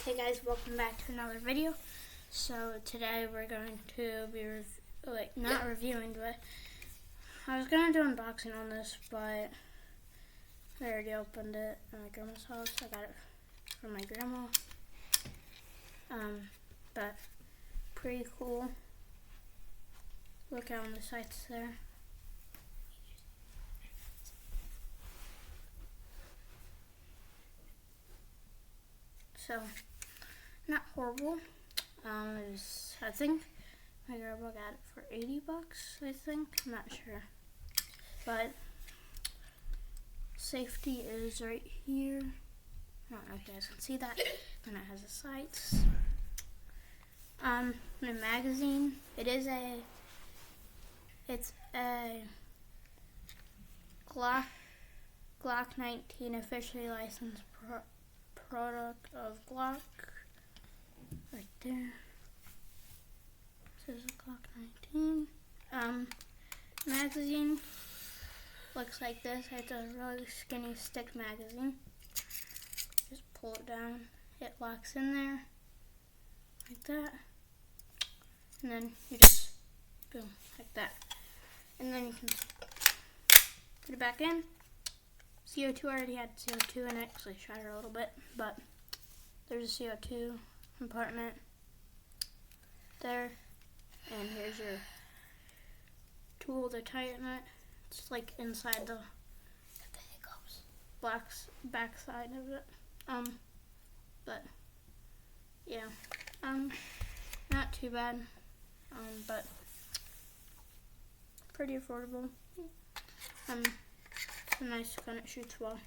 Hey guys, welcome back to another video. So today we're going to be not reviewing, but I was going to do unboxing on this, but I already opened it at my grandma's house. I got it from my grandma. But pretty cool. Look out on the sights there. So, not horrible. I think my grandma got it for $80, I think. I'm not sure. But safety is right here. I don't know if you guys can see that. And it has the sights. The magazine. It's a GLOCK 19 officially licensed product of GLOCK. Right there. This is a GLOCK 19. Magazine looks like this. It's a really skinny stick magazine. Just pull it down. It locks in there. Like that. And then you just boom, like that. And then you can put it back in. CO2 already had CO2 and it actually shot it a little bit, but there's a CO2 compartment there, and here's your tool to tighten it. It's like inside the back side of it. But yeah, not too bad, but pretty affordable. It's a nice gun, it shoots well.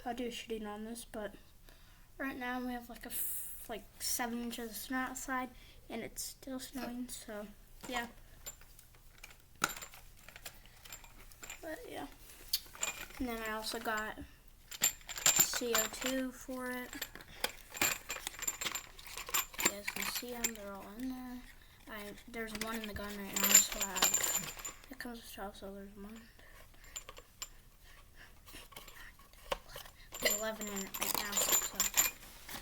I'll do shooting on this, but right now we have like 7 inches of snow outside, and it's still snowing, so yeah. But yeah. And then I also got CO2 for it. You guys can see them, they're all in there. There's one in the gun right now, so it comes with 12, so there's one. There's 11 in it right now, so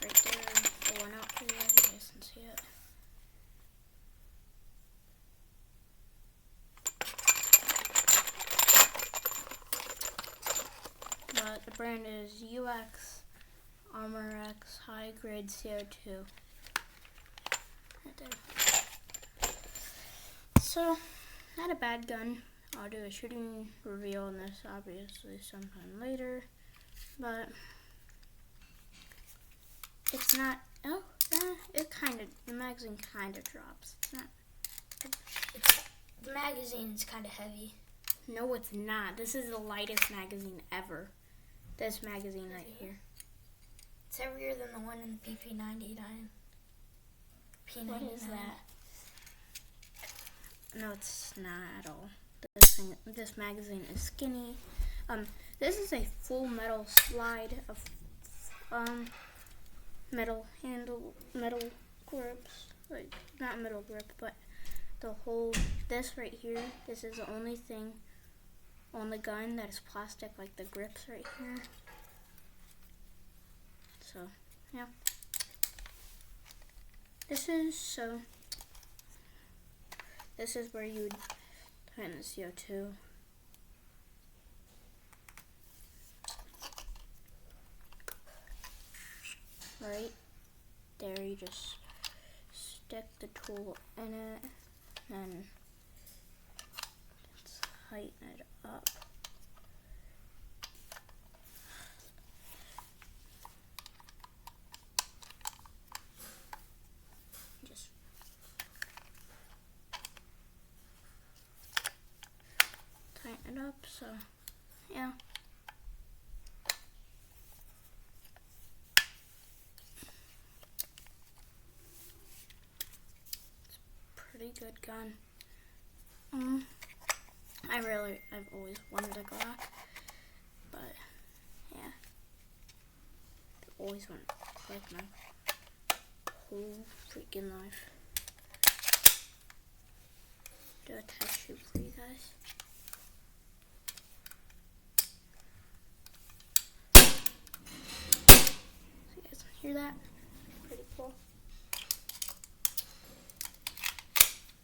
right there, the one out for you guys can see it. But the brand is UX Armor X High Grade CO2. Right there. So, not a bad gun. I'll do a shooting review on this obviously sometime later. But it's not. The magazine kind of drops. It's not. The magazine is kind of heavy. No, it's not. This is the lightest magazine ever. This magazine right here. It's heavier than the one in the PP99. P99. What is that? No, it's not at all. This magazine is skinny. This is a full metal slide of metal grips. Like, not metal grip, but this right here, this is the only thing on the gun that is plastic, like the grips right here. So, yeah. This is where you would tighten the CO2. Right there, you just stick the tool in it and tighten it up. Just tighten it up, so yeah. Pretty good gun. I've always wanted a GLOCK, but yeah, I've always wanted like my whole freaking life. Do a test shoot for you guys. So you guys hear that? pretty cool.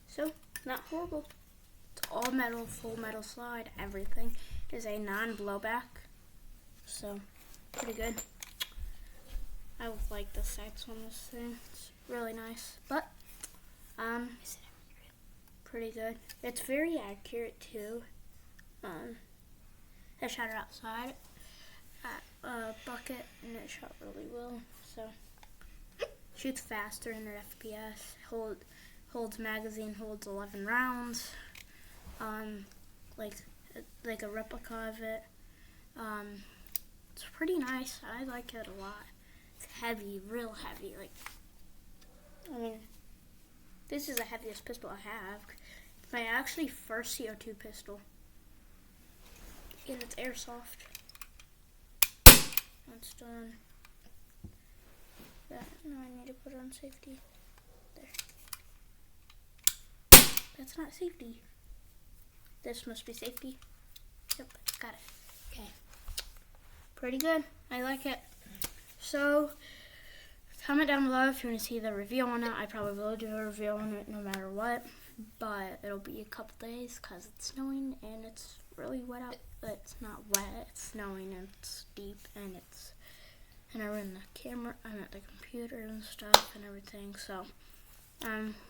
So, not horrible. It's all metal, full metal slide. Everything is a non-blowback. So, pretty good. I like the sights on this thing. It's really nice. But, pretty good. It's very accurate too. I shot it outside at a bucket and it shot really well. So, shoots faster in their FPS. Holds magazine, holds 11 rounds. Like a replica of it. It's pretty nice. I like it a lot. It's heavy, real heavy. This is the heaviest pistol I have. It's my actually first CO2 pistol. And it's airsoft. That's done. Now I need to put it on safety. There. That's not safety. This must be safety. Yep, got it. Okay. Pretty good. I like it. So, comment down below if you want to see the review on it. I probably will do a review on it no matter what. But it'll be a couple days because it's snowing and it's really wet out. It's not wet, it's snowing and it's deep and I run the camera, I'm at the computer and stuff and everything. So,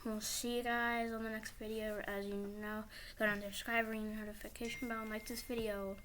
we'll see you guys on the next video. As you know, go down to subscribe, ring the notification bell, and like this video.